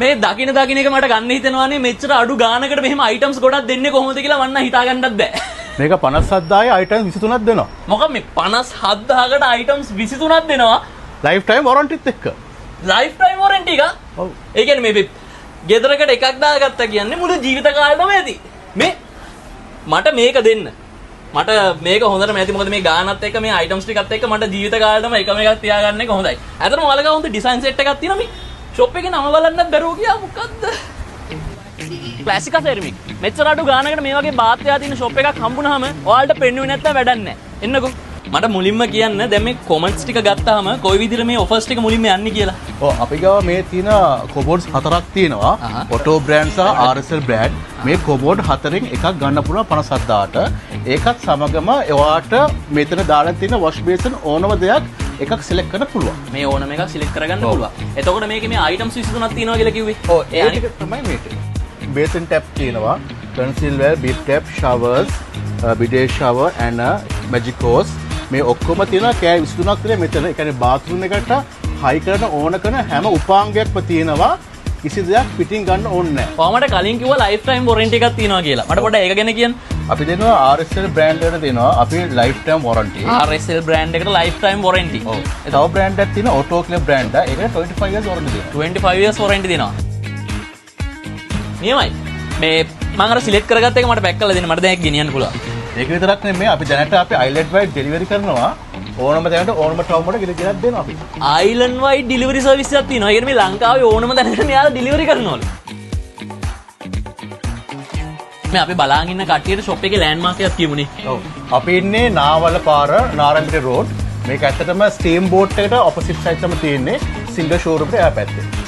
මේ දකින එක මට ගන්න හිතෙනවානේ මෙච්චර අඩු ගානකට මෙහෙම අයිටම්ස් ගොඩක් දෙන්නේ කොහොමද කියලා මන්න හිතා ගන්නත් බෑ. මේක 57000යි අයිටම්ස් 23ක් දෙනවා. මොකක් මේ 57000කට අයිටම්ස් 23ක් දෙනවා ලයිෆ් ටයිම් වොරන්ටිත් එක්ක. ලයිෆ් ටයිම් වොරන්ටි එක? ඔව්. ඒ කියන්නේ මේ ගෙදරකට එකක් දාගත්තා කියන්නේ මුළු ජීවිත කාලෙම ඇති. මේ මට මේක දෙන්න. මට මේක හොඳටම ඇති මොකද මේ ගානත් එක්ක මේ අයිටම්ස් ටිකත් එක්ක මට ජීවිත කාලෙම එකම එකක් තියාගන්න එක හොඳයි. ඇත්තටම ඔයාලගේ හොඳ ඩිසයින් සෙට් එකක් තියෙනවා මේ ෂොප් එකේ නම බලන්නත් බැරුව ගියා මොකද්ද? ක්ලාසිකා සෙරමික්. මෙච්චර අඩු ගානකට මේ වගේ බාත්‍යා තියෙන ෂොප් එකක් හම්බුනහම ඔයාලට පෙන්නුවේ නැත්තම් වැඩක් නැහැ. එන්නකෝ. මට මුලින්ම කියන්න දැන් මේ කොමන්ට්ස් ටික ගත්තාම කොයි විදිහට මේ ඔෆර්ස් ටික මුලින්ම යන්නේ කියලා. ඔව් අපි ගාව මේ තියෙන කොබෝඩ්ස් 4ක් තියෙනවා. ඔටෝ බ්‍රෑන්ඩ් සහ RSL බ්‍රෑන්ඩ්. මේ කොබෝඩ් 4න් එකක් ගන්න පුළුවන් 57000ට. ඒකත් සමගම එයාට මෙතන දාලා තියෙන වොෂ් බේසන් ඕනම දෙයක් එකක් සිලෙක්ට් කරන්න පුළුවන්. මේ ඕනම එකක් සිලෙක්ට් කරගන්න පුළුවන්. එතකොට මේකේ මේ අයිටම්ස් 23ක් තියෙනවා කියලා කිව්වේ. ඔව් ඒ ටික තමයි මේක. බේසන් ටැප් තියෙනවා. කන්සීල්වර්, bib tap, showers, bidet shower and magic hose. මේ ඔක්කොම තියෙනවා කෑ 23ක් තියෙන මෙතන. ඒ කියන්නේ බාත්රූම් එකට හයි කරන ඕන කරන හැම උපාංගයක්ම තියෙනවා. කිසි දෙයක් පිටින් ගන්න ඕනේ නැහැ. කොහමද කලින් කිව්වා ලයිෆ් ටයිම් වොරන්ටි එකක් තියෙනවා කියලා. මට පොඩ්ඩක් ඒක ගැන කියන්න. අපි දෙනවා RSL බ්‍රෑන්ඩ් එකට දෙනවා අපි life time warranty. RSL brand එකට ලයිෆ් ටයිම් වොරන්ටි. ඔව්. තව බ්‍රෑන්ඩ් එකක් තියෙනවා ඔටෝ ක්ලබ් බ්‍රෑන්ඩ් එක. ඒකට 25 years වොරන්ටි දෙනවා. 25 years වොරන්ටි දෙනවා. නියමයි. මේ මම අර සිලෙක්ට් කරගත්ත එක මට පැක් කරලා දෙන්න. මට දැන් ඒක ගෙනියන්න පුළුවන්. ඒක විතරක් නෙමෙයි අපි දැනට අපි අයිලන්ඩ් වයිඩ් ඩෙලිවරි කරනවා. ඕනම තැනට ඕනම ටවුන් වලට ගෙනත් දෙනවා අපි. අයිලන්ඩ් වයිඩ් ඩෙලිවරි සර්විස් එකක් තියෙනවා. ඒ කියන්නේ මේ ලංකාවේ ඕනම තැනකට මෙයාලා ඩෙලිවරි කරනවලු. මේ අපි බලාගෙන ඉන්න කට්ටියට ෂොප් එකේ ලෑන්ඩ්මාර්ක් එකක් කියමුනේ. ඔව්. අපි ඉන්නේ නාවල පාර නාරංගිට රෝඩ්. මේක ඇත්තටම ස්ටීම් බෝට් එකට ඔපොසිට් සයිඩ් එකම තියෙන්නේ සිංගල් ෂෝරූම් එකට එහා පැත්තේ.